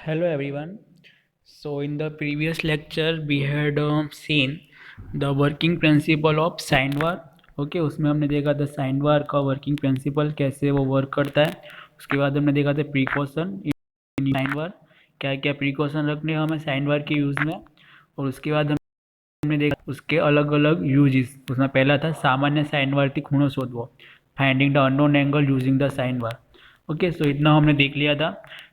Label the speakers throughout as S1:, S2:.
S1: Hello everyone. So in the previous lecture we had seen the working principle of sine bar. Okay उसमें हमने देखा था sign वार का working principle कैसे वो वर्क करता है. उसके बाद हमने देखा था प्रिकॉशन इन साइन वार, क्या क्या प्रिकॉशन रखने हैं हमें साइन वार के यूज़ में. और उसके बाद हमने देखा उसके अलग अलग यूजेस. उसमें पहला था सामान्य साइन वारથી ખૂણો શોધવો, finding the unknown angle using the sine bar. Okay so इतना हमने देख लिया था.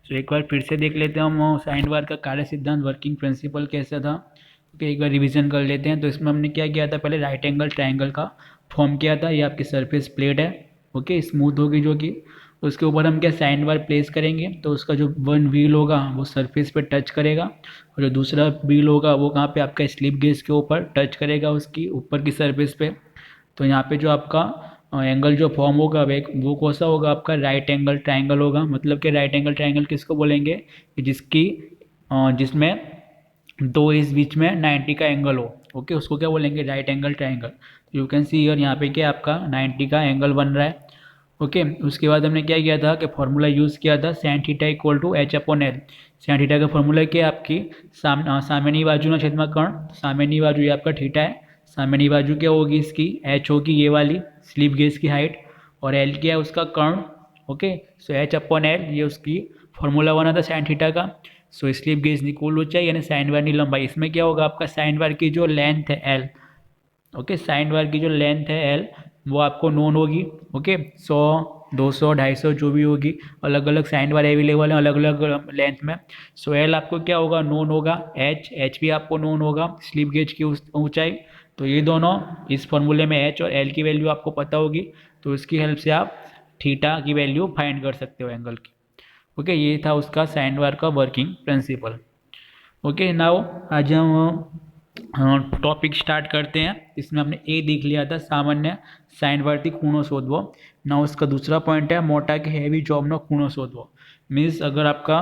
S1: सो एक बार फिर से देख लेते हैं हम साइन वार का कार्य सिद्धांत वर्किंग प्रिंसिपल कैसा था. ओके एक बार रिवीजन कर लेते हैं. तो इसमें हमने क्या किया था, पहले राइट एंगल ट्रायंगल का फॉर्म किया था. ये आपकी सरफेस प्लेट है. ओके स्मूथ होगी जो कि उसके ऊपर हम क्या साइन बार प्लेस करेंगे तो उसका जो वन व्हील होगा वो सरफेस पे टच करेगा, और जो दूसरा व्हील होगा वो कहाँ पे आपका स्लिप गेज के ऊपर टच करेगा उसकी ऊपर की सरफेस पे. तो यहाँ पे जो आपका एंगल जो फॉर्म होगा वो कौन सा होगा, आपका राइट एंगल ट्रायंगल होगा. मतलब कि राइट एंगल ट्रायंगल किसको बोलेंगे कि जिसमें दो इस बीच में 90 का एंगल हो. ओके उसको क्या बोलेंगे, right angle triangle. You can see here यहाँ पे क्या आपका 90 का एंगल बन रहा है. ओके उसके बाद हमने क्या किया था कि फॉर्मूला यूज़ किया था sine theta equal to H upon L. Sine theta का फॉर्मूला क्या है, आपकी સામેની બાજુના છેદમાં કણ, સામેની બાજુ ये आपका थीटा है, सामेनी बाजू क्या होगी इसकी एच होगी ये वाली स्लिप गेज की हाइट, और एल क्या है उसका कर्ण. Okay so H upon L ये उसकी फॉर्मूला बना था साइन थीटा का. सो स्लिप गेजની કુલ ઊંચાઈ અને સાइन વારની लंबाई. इसमें क्या होगा आपका साइन वार की जो लेंथ है एल. ओके साइन वार की जो लेंथ है एल वो आपको नोन होगी. ओके 100 200 250 जो भी होगी, अलग अलग साइन वार अवेलेबल है अलग अलग लेंथ में. सो एल आपको क्या होगा, नोन होगा. एच भी आपको नोन होगा, स्लिप गेज की ऊंचाई. तो ये दोनों इस फॉर्मूले में एच और एल की वैल्यू आपको पता होगी, तो इसकी हेल्प से आप थीटा की वैल्यू फाइंड कर सकते हो एंगल की. ओके ये था उसका साइन वार का वर्किंग प्रिंसिपल. ओके नाउ आज हम टॉपिक स्टार्ट करते हैं. इसमें हमने ए देख लिया था सामान्य साइन वारથી ખૂણો શોધવો. ना उसका दूसरा पॉइंट है मोटा के हैवी जॉबનો ખૂણો શોધવો. मीन्स अगर आपका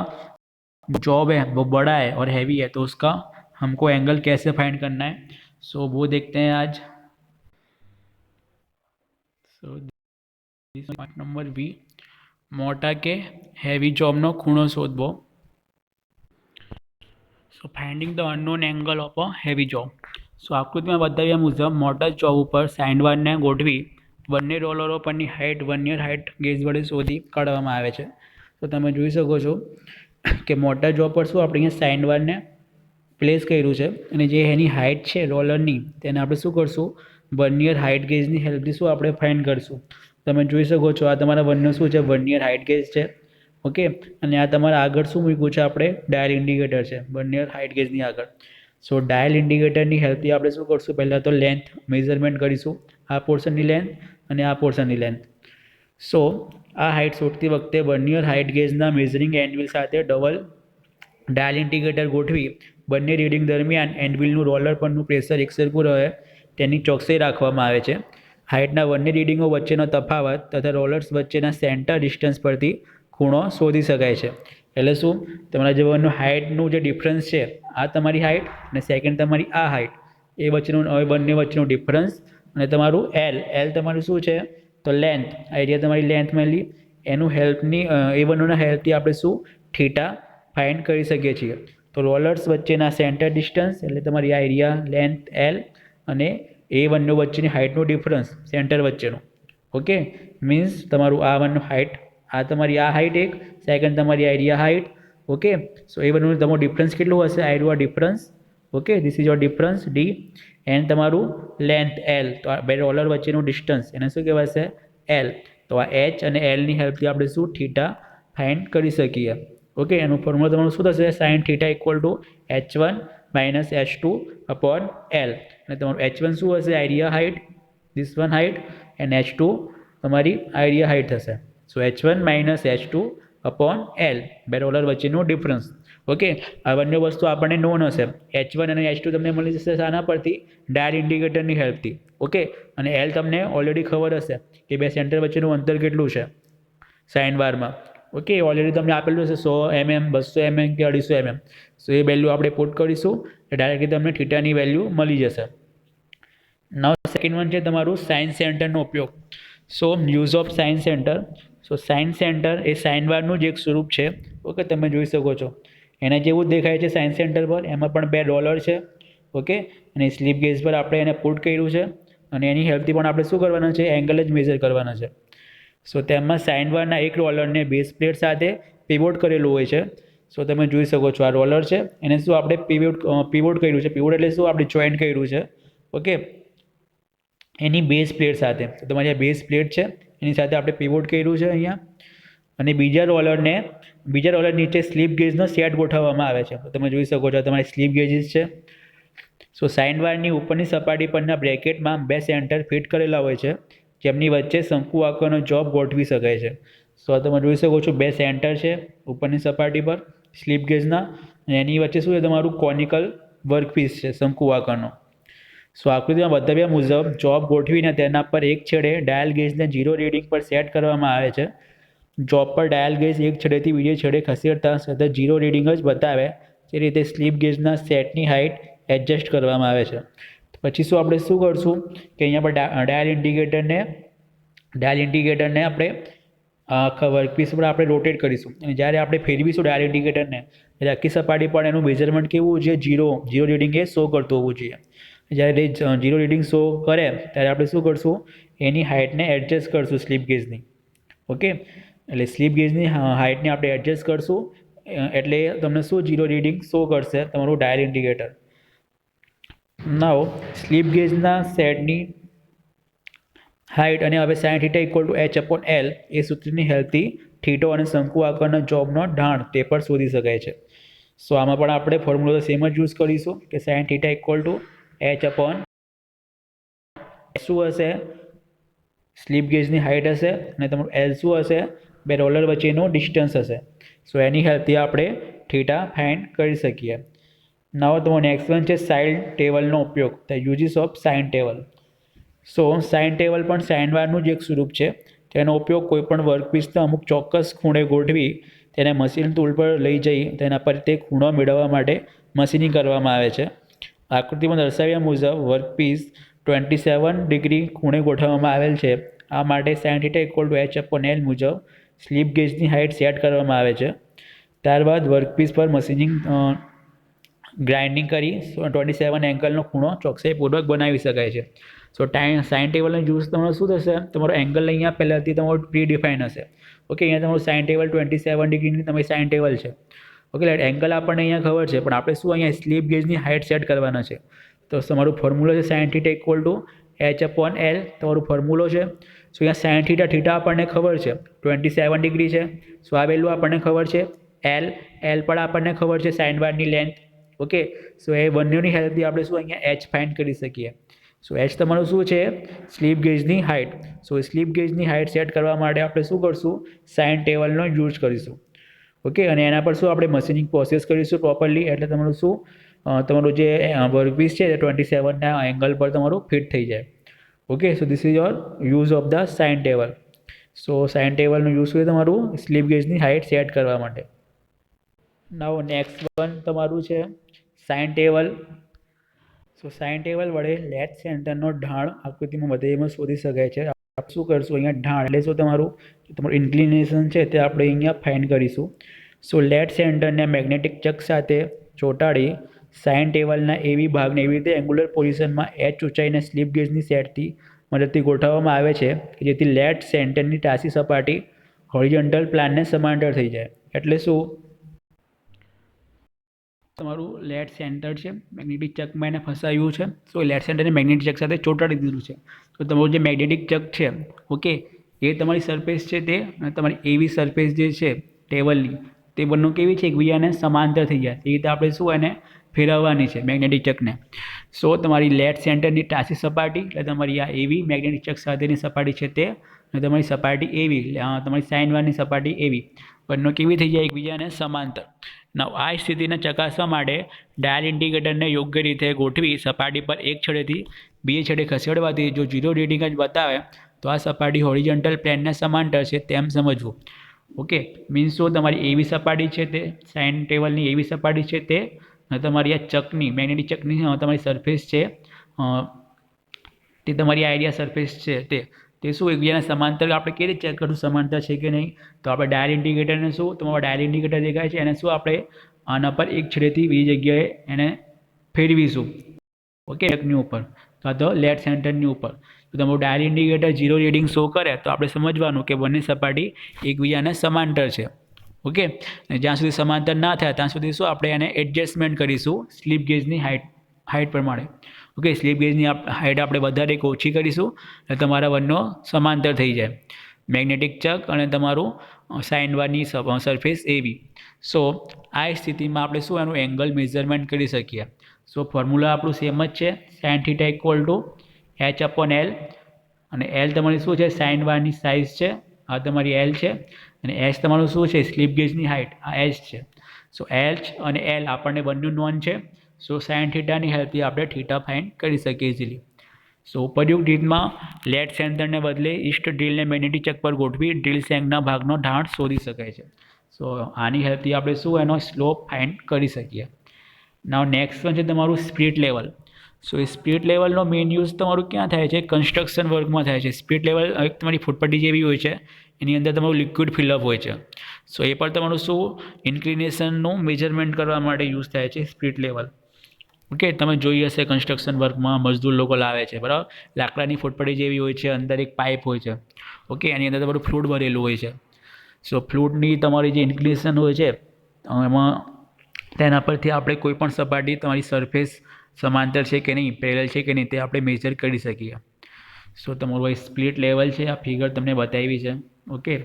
S1: जॉब है वो बड़ा है और हैवी है तो उसका हमको एंगल कैसे फाइंड करना है. सो वो देखते हैं आज. So this part number B, મોટા કે હેવી જોબનો ખૂણો શોધવો. So finding the unknown angle of a heavy job. સો આકૃતિમાં બતાવ્યા મુજબ મોટા જોબ ઉપર સાઇન વારને ગોઠવી બંને રોલરો પરની હાઇટ વર્નિયર હાઇટ ગેજ વડે શોધી કાઢવામાં આવે છે. તો તમે જોઈ શકો છો કે મોટા જોબ પર શું આપણે અહીંયા સાઇન વારને પ્લેસ કર્યું છે, અને જે એની હાઇટ છે રોલરની તેને આપણે શું કરશું, વર્નિયર હાઇટ ગેજની હેલ્પથી શું આપણે ફાઇન્ડ કરશું. તમે જોઈ શકો છો આ તમારા વનનું શું છે, વર્નિયર હાઇટ ગેજ છે. ઓકે અને આ તમારા આગળ શું મૂક્યું છે, આપણે ડાયલ ઇન્ડિકેટર છે વર્નિયર હાઇટ ગેજની આગળ. સો ડાયલ ઇન્ડિકેટરની હેલ્પથી આપણે શું કરશું, પહેલાં તો લેન્થ મેઝરમેન્ટ કરીશું, આ પોર્શનની લેન્થ અને આ પોર્શનની લેન્થ. સો આ હાઇટ શોધતી વખતે વર્નિયર હાઇટ ગેજના મેઝરિંગ એન્વિલ સાથે ડબલ ડાયલ ઇન્ડિકેટર ગોઠવી બંને રીડિંગ દરમિયાન એન્ડવિલનું રોલર પરનું પ્રેશર એકસરખું રહે તેની ચોકસાઈ રાખવામાં આવે છે. હાઇટના બંને રીડિંગો વચ્ચેનો તફાવત તથા રોલર્સ વચ્ચેના સેન્ટર ડિસ્ટન્સ પરથી ખૂણો શોધી શકાય છે. એટલે શું, તમારા જે હાઇટનું જે ડિફરન્સ છે આ તમારી હાઇટ અને સેકન્ડ તમારી આ હાઇટ, એ વચ્ચેનું હવે બંને વચ્ચેનું ડિફરન્સ, અને તમારું એલ તમારું શું છે તો લેન્થ, આઈડિયા તમારી લેન્થ મળી એનું હેલ્પની એ બંનેના હેલ્પથી આપણે શું થીટા ફાઇન્ડ કરી શકીએ છીએ. તો રોલર્સ વચ્ચેના સેન્ટર ડિસ્ટન્સ એટલે તમારી આ એરિયા લેન્થ એલ અને એ બંને વચ્ચેની હાઇટનું ડિફરન્સ સેન્ટર વચ્ચેનું. ઓકે મીન્સ તમારું આ બંને હાઇટ, આ તમારી આ હાઇટ એક, સેકન્ડ તમારી એરિયા હાઇટ. ઓકે સો એ બંનેનું તમારું ડિફરન્સ કેટલું હશે, આઈડિયો આ difference. Okay this is your difference D, and તમારું લેન્થ એલ. તો આ બે રોલર વચ્ચેનું ડિસ્ટન્સ એને શું કહેવાશે, એલ. તો આ એચ અને એલની હેલ્પથી આપણે શું થીટા ફાઇન્ડ કરી શકીએ. ઓકે એનું ફોર્મ્યુલા તમારું શું થશે, sine theta equal to H1 minus H2 upon L. અને તમારું H1 શું હશે, idea height, this one height, and H2 તમારી આઈડિયા હાઇટ થશે. સો H1 minus H2 upon L, બે રોલર વચ્ચેનું ડિફરન્સ. ઓકે આ બંને વસ્તુ આપણને નોન હશે. H1 અને H2 તમને મળી જશે શાના પરથી, ડાયલ ઇન્ડિકેટરની હેલ્પથી. ઓકે અને એલ તમને ઓલરેડી ખબર હશે કે બે સેન્ટર વચ્ચેનું અંતર કેટલું છે સાઇન વારમાં. ઓકે ઓલરેડી તમને આપેલું છે 100 mm 200 mm કે 250 mm. સો એ વેલ્યુ આપણે પુટ કરીશું એટલે ડાયરેક્ટલી તમને થીટાની વેલ્યુ મળી જશે. નાવ સેકન્ડ વન છે તમારું સાઇન સેન્ટરનો ઉપયોગ. So use of sine centre. So sine centre એ સાઇન વારનું જ એક સ્વરૂપ છે. ઓકે તમે જોઈ શકો છો એના જેવું જ દેખાય છે સાયન્સ સેન્ટર પર, એમાં પણ 2 રોલર છે. ઓકે, અને સ્લીપ ગેજ પર આપણે એને પુટ કર્યું છે અને એની હેલ્પથી પણ આપણે શું કરવાના છે, એંગલ જ મેઝર કરવાના છે. સો તેમાં સાઇન બારના એક રોલરને બેઝ પ્લેટ સાથે પીવોટ કરેલું હોય છે. સો તમે જોઈ શકો છો આ રોલર છે, એને શું આપણે પીવોટ કર્યું છે. પીવોટ એટલે શું, આપણે જોઈન્ટ કર્યું છે. ઓકે, એની બેઝ પ્લેટ સાથે. તો તમારી આ બેઝ પ્લેટ છે, એની સાથે આપણે પીવોટ કર્યું છે અહીંયા. અને બીજા રોલર નીચે સ્લીપ ગેજનો સેટ ગોઠવવામાં આવે છે. તો તમે જોઈ શકો છો તમારી સ્લીપ ગેજીસ છે. સો સાઇન બારની ઉપરની સપાટી પરના બ્રેકેટમાં 2 સેન્ટર ફિટ કરેલા હોય છે, જેમની વચ્ચે શંકુ આકારનો જોબ ગોઠવી શકાય છે. સો તમે જોઈ શકો છો 2 સેન્ટર છે ઉપરની સપાટી પર સ્લીપ ગેજના, અને એની વચ્ચે શું છે, તમારું કોનિકલ વર્કપીસ છે શંકુ આકારનો. સો આકૃતિમાં બતાવ્યા મુજબ જોબ ગોઠવીને તેના પર એક છેડે ડાયલ ગેજને 0 રીડિંગ પર સેટ કરવામાં આવે છે. જોબ પર ડાયલ ગેજ એક છેડેથી બીજે છેડે ખસેડતા સતત 0 રીડિંગ જ બતાવે તે રીતે સ્લીપ ગેજના સેટની હાઇટ એડજસ્ટ કરવામાં આવે છે. પછી આપણે શું કરશું કે અહીંયા પર ડાયલ ઇન્ડિકેટરને આપણે આખા વર્કપીસ પર આપણે રોટેટ કરીશું, અને જ્યારે આપણે ફેરવીશું ડાયલ ઇન્ડિકેટરને ત્યારે આખી સપાટી પર એનું મેઝરમેન્ટ કેવું હોવું જોઈએ, 0 રીડિંગ એ શો કરતું હોવું જોઈએ. જ્યારે 0 રીડિંગ શો કરે ત્યારે આપણે શું કરશું, એની હાઇટને એડજસ્ટ કરશું સ્લીપ ગેજની. ઓકે, એટલે સ્લીપ ગેજની હાઇટને આપણે એડજસ્ટ કરશું, એટલે તમને શું 0 રીડિંગ શો કરશે તમારું ડાયલ ઇન્ડિકેટર. નાઉ સ્લીપ ગેજના સેટની હાઇટ અને હવે sin θ = h/L એ સૂત્રની હેલ્પથી થીટો અને શંકુ આકારના જોબનો ઢાળ તે પણ શોધી શકાય છે. સો આમાં પણ આપણે ફોર્મ્યુલા સેમ જ યુઝ કરીશું કે sin θ = h/, શું હશે, સ્લીપ ગેજની હાઇટ હશે, અને તમારું L શું હશે, 2 રોલર વચ્ચેનું ડિસ્ટન્સ હશે. સો એની હેલ્પથી આપણે થીટા ફાઇન્ડ કરી શકીએ. નાવ તમારો નેક્સ્ટ વન છે સાઇન ટેબલનો ઉપયોગ, the uses of sine table. So sine table પણ સાઇન બારનું જ એક સ્વરૂપ છે. તેનો ઉપયોગ કોઈપણ વર્કપીસને અમુક ચોક્કસ ખૂણે ગોઠવી તેને મશીન ટૂલ પર લઈ જઈ તેના પર તે ખૂણો મેળવવા માટે મશીનિંગ કરવામાં આવે છે. આકૃતિમાં દર્શાવ્યા મુજબ વર્કપીસ 27 ડિગ્રી ખૂણે ગોઠવવામાં આવેલ છે. આ માટે sin θ = h/L મુજબ સ્લીપ ગેજની હાઇટ સેટ કરવામાં આવે છે. ત્યારબાદ વર્કપીસ પર મશીનિંગ ગ્રાઇન્ડિંગ કરી 27 એંગલનો ખૂણો ચોકસાઈપૂર્વક બનાવી શકાય છે. સો સાઇન ટેબલનો યુઝ તમારો શું થશે, તમારો એંગલ અહીંયા પહેલાંથી તમારો પ્રી ડિફાઇન હશે. ઓકે, અહીંયા તમારું સાઇન ટેબલ 27 ડિગ્રીની તમારી સાઇન ટેબલ છે. ઓકે, એંગલ આપણને અહીંયા ખબર છે, પણ આપણે શું અહીંયા સ્લીપ ગેજની હાઇટ સેટ કરવાના છે. તો તમારું ફોર્મ્યુલો છે sin θ = h/L, તમારું ફોર્મ્યુલો છે. સો અહીંયા sin θ આપણને ખબર છે 27 ડિગ્રી છે. સો આ વેલ્યુ આપણને ખબર છે. L પણ આપણને ખબર છે સાઇન બારની લેન્થ. ઓકે, સો એ બંનેની હેલ્પથી આપણે શું અહીંયા h ફાઇન્ડ કરી શકીએ. સો h તમારું શું છે, સ્લીપ ગેજની હાઇટ. સો સ્લીપ ગેજની હાઇટ સેટ કરવા માટે આપણે શું કરશું, સાઇન ટેબલનો યુઝ કરીશું. ઓકે, અને એના પર શું આપણે મશીનિંગ પ્રોસેસ કરીશું પ્રોપરલી, એટલે તમારું શું, તમારું જે વર્કપીસ છે તે 27ના એંગલ પર તમારું ફિટ થઈ જાય. Okay, so this is your use of the sine table. So sine ટેબલનો યુઝ કરીએ તમારું સ્લીપ ગેજની હાઇટ સેટ કરવા માટે. નાવ નેક્સ્ટ વન તમારું છે sign table. So sine table વડે લેટ સેન્ટરનો ઢાળ આકૃતિમાં વધેમાં શોધી શકાય છે. આપણે શું કરશું, અહીંયા ઢાળ એટલે શું, તમારું ઇન્ક્લિનેશન છે તે આપણે અહીંયા ફાઇન્ડ કરીશું. સો લેટ સેન્ટરને મેગ્નેટિક ચક સાથે ચોંટાડી સાઇન ટેબલના એવી ભાગને એવી રીતે એંગ્યુલર પોઝિશનમાં h ઊંચાઈને સ્લીપ ગેજની સેટથી મદદથી ગોઠવવામાં આવે છે કે જેથી લેટ સેન્ટરની ટાંસી સપાટી હોરિઝોન્ટલ પ્લાનને સમાંતર થઈ જાય. એટલે શું, તમારું લેટ સેન્ટર છે મેગ્નેટિક ચકમાં એને ફસાવ્યું છે. સો લેટ સેન્ટરને મેગ્નેટિક ચક સાથે ચોંટાડી દીધું છે. તો તમારું જે મેગ્નેટિક ચક છે, ઓકે, એ તમારી સરફેસ છે તે, અને તમારી એવી સરફેસ જે છે ટેબલની, તે બંને કેવી છે, એકબીજાને સમાંતર થઈ જાય. એ રીતે આપણે શું એને ફેરવવાની છે મેગ્નેટિક ચકને. સો તમારી લેટ સેન્ટરની ટાંસી સપાટી એટલે તમારી આ એવી મેગ્નેટિક ચક સાથેની સપાટી છે તે, અને તમારી સપાટી એવી, તમારી સાઇન બારની સપાટી એવી, બંને કેવી થઈ જાય, એકબીજાને સમાંતર. આ સ્થિતિને ચકાસવા માટે ડાયલ ઇન્ડિકેટરને યોગ્ય રીતે ગોઠવી સપાટી પર એક છેડેથી બીજે છેડે ખસેડવાથી જો 0 રીડિંગ જ બતાવે તો આ સપાટી હોરિઝોન્ટલ પ્લેનને સમાંતર છે તેમ સમજવું. ઓકે, મીન્સ શું, તમારી એવી સપાટી છે તે, સાઇન ટેબલની એવી સપાટી છે તે, અને તમારી આ ચકની મેગ્નેટિક ચકની તમારી સરફેસ છે તે, તમારી આઈડિયા સરફેસ છે તે શું એકબીજાના સમાંતર આપણે કેવી રીતે ચેક કરશું સમાંતર છે કે નહીં. તો આપણે ડાયલ ઇન્ડિકેટરને શું, તમારા ડાયલ ઇન્ડિકેટર દેખાય છે એને શું આપણે આના પર એક છેડેથી બીજી જગ્યાએ એને ફેરવીશું, ઓકે, એકની ઉપર કાં તો લેફ્ટ સેન્ટરની ઉપર. તો તમારું ડાયલ ઇન્ડિકેટર 0 રીડિંગ શો કરે તો આપણે સમજવાનું કે બંને સપાટી એકબીજાને સમાંતર છે, ઓકે. અને જ્યાં સુધી સમાંતર ના થાય ત્યાં સુધી શું આપણે એને એડજસ્ટમેન્ટ કરીશું સ્લિપ ગેજની હાઇટ પ્રમાણે, ઓકે. સ્લિપ ગેજની હાઇટ આપણે વધારે કે ઓછી કરીશું એટલે તમારા બંને સમાંતર થઈ જાય, મેગ્નેટિક ચક અને તમારું સાઇન બારની સરફેસ એવી. સો આ સ્થિતિમાં આપણે શું એનું એંગલ મેઝરમેન્ટ કરી શકીએ. સો ફોર્મ્યુલા આપણું સેમ જ છે, sine theta equal to H/L, અને L તમારી શું છે, સાઇન બારની સાઇઝ છે, આ તમારી L છે, અને H તમારું શું છે, સ્લિપ ગેજની હાઇટ, આ H છે. સો H અને L આપણને બંને નોન છે. સો સાઇન થીટાની હેલ્પથી આપણે થીટા ફાઇન્ડ કરી શકીએ ઇઝીલી. સો ઉપરયુક્ત રીતમાં લેફ્ટ સેન્ટરને બદલે ઈસ્ટ ડ્રીલને મેગ્નેટિક ચક પર ગોઠવી ડ્રીલ સેંગના ભાગનો ઢાળ શોધી શકાય છે. સો આની હેલ્પથી આપણે શું એનો સ્લોપ ફાઇન્ડ કરી શકીએ. નાવ નેક્સ્ટ વન છે તમારું સ્પિરિટ લેવલ. સો એ સ્પિરિટ લેવલનો મેઇન યુઝ તમારું ક્યાં થાય છે, કન્સ્ટ્રક્શન વર્કમાં થાય છે. સ્પિરિટ લેવલ એક તમારી ફૂટપટ્ટી જેવી હોય છે, એની અંદર તમારું લિક્વિડ ફિલઅપ હોય છે. સો એ પર તમારું શું ઇન્ક્લિનેશનનું મેજરમેન્ટ કરવા માટે યુઝ થાય છે સ્પિરિટ લેવલ, ઓકે. તમે જોઈ હશે કન્સ્ટ્રક્શન વર્કમાં મજદૂર લોકો લાવે છે, બરાબર, લાકડાની ફૂટપટ્ટી જેવી હોય છે, અંદર એક પાઇપ હોય છે, ઓકે, એની અંદર તમારું ફ્લૂડ ભરેલું હોય છે. સો ફ્લૂડની તમારી જે ઇન્ક્લિનેશન હોય છે એમાં તેના પરથી આપણે કોઈ પણ સપાટી તમારી સરફેસ સમાંતર છે કે નહીં, પેરેલલ છે કે નહીં, તે આપણે મેજર કરી શકીએ. સો તમારું આ સ્પ્લિટ લેવલ છે, આ ફિગર તમને બતાવી છે, ઓકે.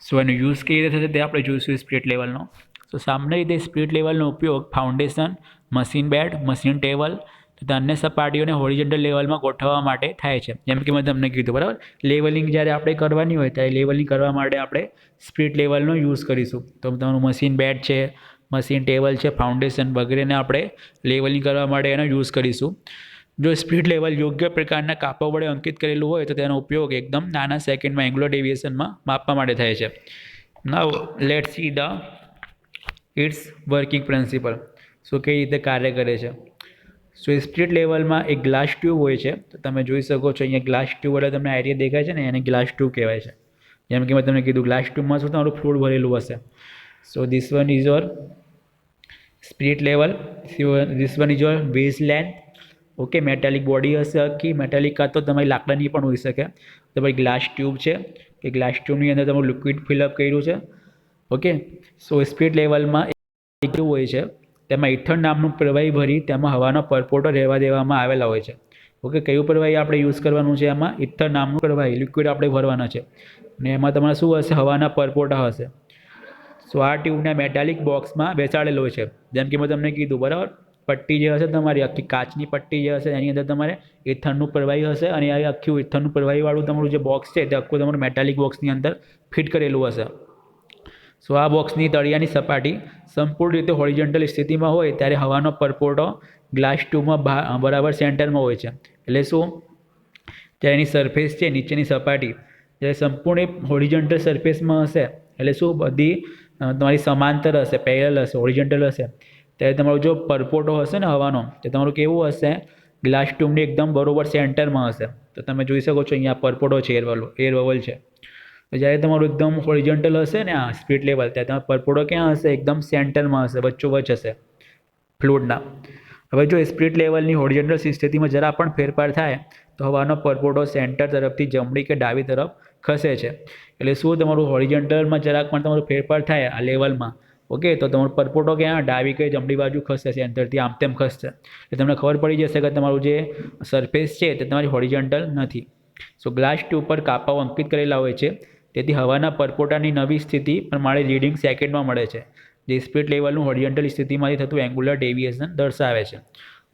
S1: સો એનો યુઝ કઈ રીતે થશે તે આપણે જોઈશું સ્પ્લિટ લેવલનો. સો સામાન્ય રીતે સ્પ્લિટ લેવલનો ઉપયોગ foundation, machine bed, machine table તથા અન્ય સપાટીઓને હોરિઝોન્ટલ લેવલમાં ગોઠવવા માટે થાય છે. જેમ કે મેં તમને કીધું, બરાબર, લેવલિંગ જ્યારે આપણે કરવાની હોય ત્યારે લેવલિંગ કરવા માટે આપણે સ્પ્લિટ લેવલનો યુઝ કરીશું. તો તમારું મશીન બેડ છે, મશીન ટેબલ છે, ફાઉન્ડેશન વગેરેને આપણે લેવલિંગ કરવા માટે એનો યુઝ કરીશું. જો સ્પ્લિટ લેવલ યોગ્ય પ્રકારના કાપા વડે અંકિત કરેલું હોય તો તેનો ઉપયોગ એકદમ નાના સેકન્ડમાં એંગ્યુલર ડેવિએશનમાં માપવા માટે થાય છે. Now let's see the its working principle. So કઈ રીતે કાર્ય કરે છે. સો સ્પ્લિટ લેવલમાં એક ગ્લાસ ટ્યુબ હોય છે. તો તમે જોઈ શકો છો અહીંયા ગ્લાસ ટ્યુબ વડે તમને આઈડિયા દેખાય છે ને, એને ગ્લાસ ટ્યુબ કહેવાય છે. જેમ કે મેં તમને કીધું ગ્લાસ ટ્યુબમાં શું તમારું ફ્લૂડ ભરેલું હશે. સો this one is your spirit level, this one is your base length, okay. Metallic body હશે આખી, મેટાલિક કાં તો તમારી લાકડાની પણ હોઈ શકે. તમારી ગ્લાસ ટ્યુબ છે, કે ગ્લાસ ટ્યુબની અંદર તમારું લિક્વિડ ફિલઅપ કર્યું છે, ઓકે. સો સ્પિરિટ લેવલમાં એક કેવું હોય છે, તેમાં ઇથર નામનું પ્રવાહી ભરી તેમાં હવાનો પરપોટો રહેવા દેવામાં આવેલા હોય છે, ઓકે. કયું પ્રવાહી આપણે યુઝ કરવાનું છે, એમાં ઇથર નામનું પ્રવાહી લિક્વિડ આપણે ભરવાના છે, અને એમાં તમારે શું હશે, હવાના પરપોટા હશે. સો આ ટ્યુબના મેટાલિક બોક્સમાં બેસાડેલો હોય છે. જેમ કે મેં તમને કીધું, બરાબર, પટ્ટી જે હશે તમારી આખી કાચની પટ્ટી જે હશે એની અંદર તમારે ઇથરનું પ્રવાહી હશે, અને આ આખું ઇથરનું પ્રવાહીવાળું તમારું જે બોક્સ છે તે આખું તમારું મેટાલિક બોક્સની અંદર ફિટ કરેલું હશે. સો આ બોક્સની તળિયાની સપાટી સંપૂર્ણ રીતે હોરિઝોન્ટલ સ્થિતિમાં હોય ત્યારે હવાનો પરપોટો ગ્લાસ ટ્યુબમાં બરાબર સેન્ટરમાં હોય છે. એટલે શું, ત્યારે એની સરફેસ છે, નીચેની સપાટી જ્યારે સંપૂર્ણ હોરિઝોન્ટલ સરફેસમાં હશે, એટલે શું, બધી તમારી સમાંતર હશે, પેરેલલ હશે, હોરિઝોન્ટલ હશે, ત્યારે તમારો જો પરપોટો હશે ને હવાનો, તે તમારું કેવું હશે, ગ્લાસ ટ્યુબની એકદમ બરોબર સેન્ટરમાં હશે. તો તમે જોઈ શકો છો અહીંયા પરપોટો છે, એર બબલ છે. તો જ્યારે તમારું એકદમ હોરિઝોન્ટલ હશે ને આ સ્પિરિટ લેવલ, ત્યારે તમારો પરપોટો ક્યાં હશે, એકદમ સેન્ટરમાં હશે, વચ્ચોવચ્ચ હશે ફ્લૂડના. હવે જો સ્પિરિટ લેવલની હોરિઝોન્ટલ સ્થિતિમાં જરા પણ ફેરફાર થાય તો હવાનો પરપોટો સેન્ટર તરફથી જમણી કે ડાબી તરફ ખસે છે. એટલે શું, તમારું હોરિઝોન્ટલમાં જરાક પણ તમારો ફેરફાર થાય આ લેવલમાં, ઓકે, તો તમારો પરપોટો ક્યાં ડાબી કે જમણી બાજુ ખસશે, સેન્ટરથી આમ તેમ ખસશે. એટલે તમને ખબર પડી જશે કે તમારું જે સરફેસ છે તે તમારી હોરિઝોન્ટલ નથી. સો ગ્લાસ ટ્યુબ પર કાપાઓ અંકિત કરેલા હોય છે, તેથી હવાના પરપોટાની નવી સ્થિતિ પ્રમાણે રીડિંગ સેકન્ડમાં મળે છે, જે સ્પિરિટ લેવલનું હોરિઝોન્ટલ સ્થિતિમાંથી થતું એંગ્યુલર ડેવિએશન દર્શાવે છે,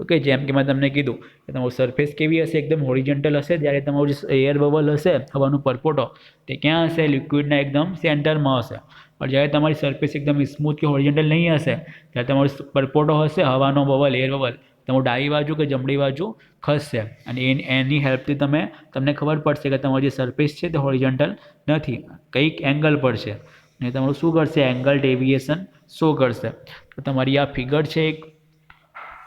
S1: ઓકે. જેમ કે મેં તમને કીધું કે તમારું સરફેસ કેવી હશે, એકદમ હોરિઝોન્ટલ હશે, જ્યારે તમારું જે એર બબલ હશે, હવાનું પરપોટો, તે ક્યાં હશે, લિક્વિડના એકદમ સેન્ટરમાં હશે. પણ જ્યારે તમારી સરફેસ એકદમ સ્મૂથ કે હોરિઝોન્ટલ નહીં હશે, ત્યારે તમારો પરપોટો હશે, હવાનો બબલ, એર બબલ, તમારું ડાબી બાજુ કે જમણી બાજુ ખસશે, અને એની હેલ્પથી તમને ખબર પડશે કે તમારી જે સરફેસ છે તે હોરિઝોન્ટલ નથી, કંઈક એંગલ પર છે, અને તમારું શું કરશે, એંગલ ડેવિએશન શો કરશે. તો તમારી આ ફિગર છે એક,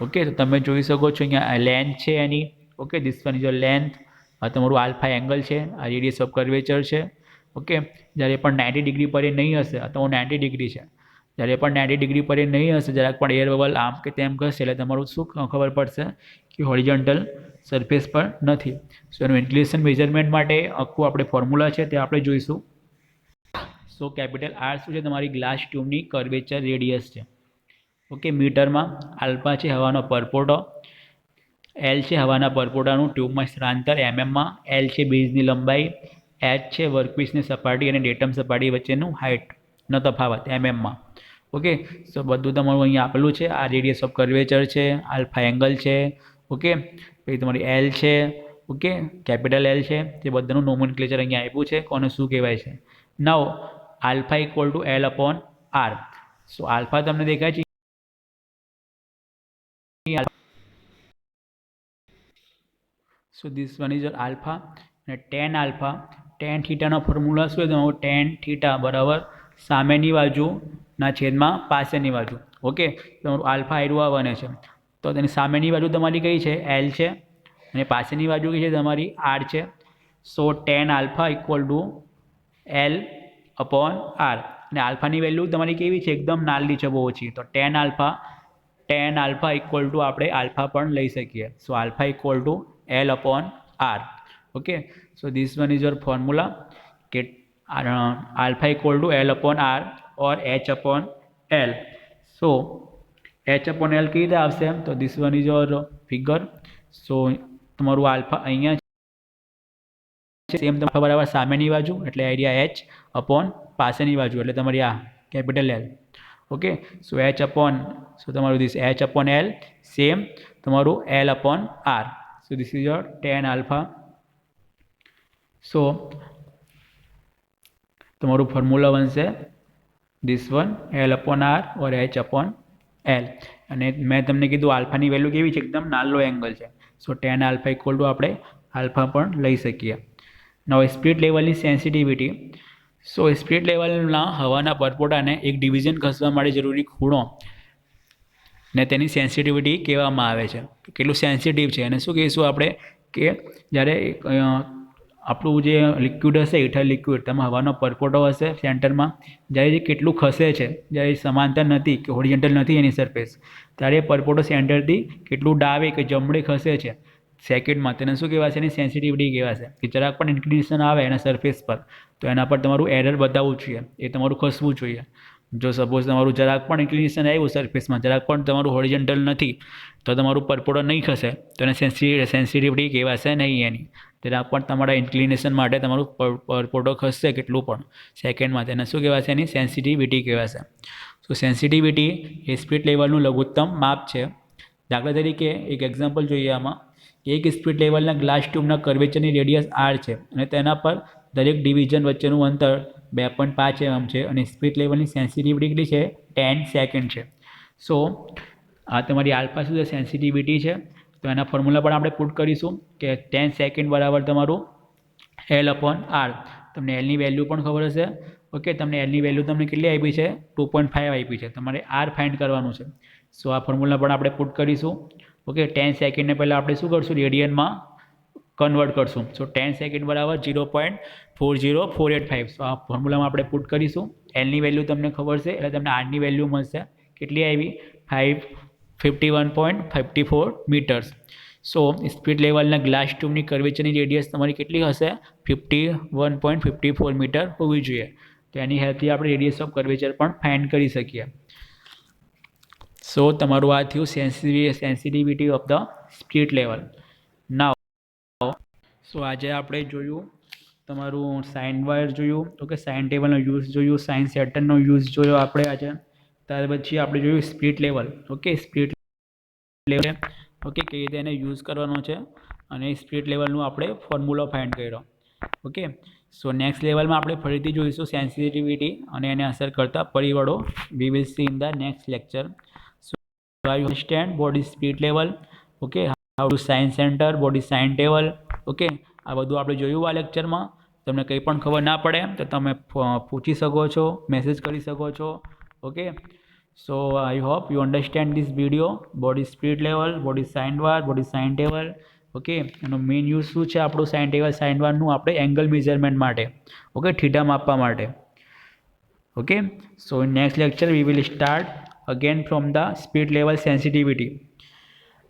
S1: ઓકે. તો તમે જોઈ શકો છો અહીંયા લેન્થ છે એની, okay. This one is your length, આ તમારું આલ્ફા એંગલ છે, આ રેડિયસ ઓફ કર્વેચર છે, ઓકે. જ્યારે પણ 90 ડિગ્રી પર એ નહીં હશે, આ તમારું 90 ડિગ્રી છે, જ્યારે પણ 90 ડિગ્રી પર એ નહીં હશે, જરાક પણ એર બબલ આમ કે તેમ કરશે એટલે તમારું શું ખબર પડશે કે હોરિઝોન્ટલ સરફેસ પર નથી. સો એનું ઇન્ક્લિનેશન મેઝરમેન્ટ માટે આખું આપણે ફોર્મ્યુલા છે તે આપણે જોઈશું. સો કેપિટલ આર શું છે, તમારી ગ્લાસ ટ્યુબની કર્વેચર રેડિયસ છે. ઓકે, મીટરમાં. આલ્ફા છે હવાનો પરપોટો, એલ છે હવાના પરપોટાનું ટ્યુબમાં સ્થળાંતર એમએમમાં, એલ છે બેઝની લંબાઈ, એચ છે વર્કપીસની સપાટી અને ડેટમ સપાટી વચ્ચેનું હાઇટનો તફાવત એમએમમાં. ઓકે, સો બધું તમારું અહીંયા આપેલું છે. આ રેડિયસ ઓફ કર્વેચર છે, આલ્ફા એંગલ છે. ઓકે, પછી તમારી એલ છે. ઓકે, કેપિટલ એલ છે. તે બધાનું નોમેનક્લેચર અહીંયા આપ્યું છે, કોને શું કહેવાય છે. Now alpha equal to L upon R. So alpha તમને દેખાય છે, so this one is alpha. અને ટેન આલ્ફા, ટેન થીટાનો ફોર્મ્યુલા શું છે તમારું, ટેન થીટા બરાબર સામેની બાજુના છેદમાં પાસેની બાજુ. ઓકે, તમારું આલ્ફા આયરું આ બને છે, તો તેની સામેની બાજુ તમારી કઈ છે, એલ છે, અને પાસેની બાજુ કઈ છે તમારી, આર છે. So tan alpha equal to L upon R. અને આલ્ફાની વેલ્યુ તમારી કેવી છે, એકદમ નાની છે, બહુ ઓછી. તો ટેન આલ્ફા ઇક્વલ ટુ આપણે આલ્ફા પણ લઈ શકીએ. So alpha equal to L upon R. Okay, so this one is your formula કે alpha equal to L upon R or H upon L. So H upon L કઈ રીતે આવશે, તો this one is your figure. સો તમારું alpha અહીંયા same તમારા બરાબર સામેની બાજુ એટલે આઈડિયા એચ અપોન પાસેની બાજુ એટલે તમારી આ capital L. Okay, so H upon, so તમારું this H upon L same તમારું L upon R. So this is your tan alpha. So તમારું ફોર્મ્યુલા બનશે this one L upon R or H upon L. અને મેં તમને કીધું આલ્ફાની value કેવી છે, એકદમ નાનો એંગલ છે. So tan alpha equal to આપણે આલ્ફા પણ લઈ શકીએ. નવ સ્પિરિટ લેવલની સેન્સિટિવિટી. સો સ્પિરિટ લેવલના હવાના પરપોટાને એક ડિવિઝન ખસવા માટે જરૂરી ખૂણો ને તેની સેન્સિટિવિટી કહેવામાં આવે છે, કેટલું સેન્સિટિવ છે. અને શું કહીશું આપણે કે જ્યારે આપણું જે લિક્વિડ હશે, ઇથર લિક્વિડ, તેમાં હવાનો પરપોટો હશે સેન્ટરમાં, જ્યારે એ કેટલું ખસે છે, જ્યારે સમાંતર નથી કે હોરિઝોન્ટલ નથી એની સરફેસ, ત્યારે પરપોટો સેન્ટરથી કેટલું ડાબે કે જમણે ખસે છે સેકન્ડમાં, તેને શું કહેવાશે, એની સેન્સિટિવિટી કહેવાશે. કે જરાક પણ ઇન્ક્લિનેશન આવે એના સરફેસ પર તો એના પર તમારું એરર બતાવવું જોઈએ, એ તમારું ખસવું જોઈએ. જો સપોઝ તમારું જરાક પણ ઇન્ક્લિનેશન આવ્યું સરફેસમાં, જરાક પણ તમારું હોરિઝોન્ટલ નથી, તો તમારું પરપોટો નહીં ખસે તો એને સેન્સિટિવિટી કહેવાશે નહીં એની. જરાક પણ તમારા ઇન્ક્લિનેશન માટે તમારું પરપોટો ખસશે કેટલું પણ સેકન્ડમાં, તેને શું કહેવાશે, એની સેન્સિટિવિટી કહેવાશે. સો સેન્સિટિવિટી એ સ્પિરિટ લેવલનું લઘુત્તમ માપ છે. દાખલા તરીકે એક એક્ઝામ્પલ જોઈએ આમાં. એક સ્પિરિટ લેવલના ગ્લાસ ટ્યુબના કર્વેચરની રેડિયસ આર છે અને તેના પર દરેક ડિવિઝન વચ્ચેનું અંતર 2.5 mm છે અને સ્પિરિટ લેવલની સેન્સિટિવિટી કેટલી છે, 10 સેકન્ડ છે. સો આ તમારી આલ્ફા શું છે, સેન્સિટિવિટી છે. તો એના ફોર્મ્યુલા પણ આપણે પુટ કરીશું કે 10 સેકન્ડ બરાબર તમારું એલ અપોન આર. તમને એલની વેલ્યુ પણ ખબર હશે. ઓકે, તમને એલની વેલ્યુ તમને કેટલી આપી છે, 2.5 આપી છે. તમારે આર ફાઇન્ડ કરવાનું છે. સો આ ફોર્મ્યુલા પણ આપણે પુટ કરીશું. ઓકે, 10 સેકન્ડને પહેલાં આપણે શું કરશું, રેડિયનમાં કન્વર્ટ કરશું. સો 10 સેકન્ડ બરાબર 0.40485. સો આ ફોર્મ્યુલામાં આપણે પુટ કરીશું. એલની વેલ્યુ તમને ખબર છે એટલે તમને આરની વેલ્યુ મળશે, કેટલી આવી, 51.54 મીટર્સ. સો સ્પિરિટ લેવલના ગ્લાસ ટ્યુબની કર્વેચરની રેડિયસ તમારી કેટલી હશે, 51.54 મીટર હોવી જોઈએ. તો એની હેલ્પથી આપણે રેડિયસ ઓફ કર્વેચર પણ ફાઇન્ડ કરી શકીએ. સો તમારું આ થયું sensitivity of the spirit level. Now so આજે આપણે જોયું તમારું સાઇન વાયર જોયું, ઓકે, સાઇન ટેબલનો યુઝ જોયું, સાઇન સેટરનો યુઝ જોયો આપણે આજે. ત્યાર પછી આપણે જોયું spirit level. Okay, spirit level, okay, કઈ રીતે એને યુઝ કરવાનો છે અને સ્પિરિટ લેવલનું આપણે ફોર્મ્યુલો ફાઇન્ડ કર્યો. ઓકે, સો નેક્સ્ટ લેવલમાં આપણે ફરીથી જોઈશું સેન્સિટિવિટી અને એને અસર કરતા પરિબળો. We will see in the next lecture. So I understand what is spirit level. Okay, how to sine centre, what is sine table. Okay, આ બધું આપણે જોયું આ લેક્ચરમાં. તમને કંઈ પણ ખબર ના પડે તો તમે પૂછી શકો છો, મેસેજ કરી શકો છો. Okay, so I hope you understand this video. What is spirit level, what is sine bar, what is sine table. Okay, એનો મેઇન યુઝ શું છે આપણું સાઇન ટેબલ સાઇન વારનું, આપણે એંગલ મેઝરમેન્ટ માટે, ઓકે, થીટા માપવા માટે. Okay, so in next lecture we will start again from the speed level sensitivity.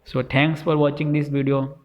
S1: So thanks for watching this video.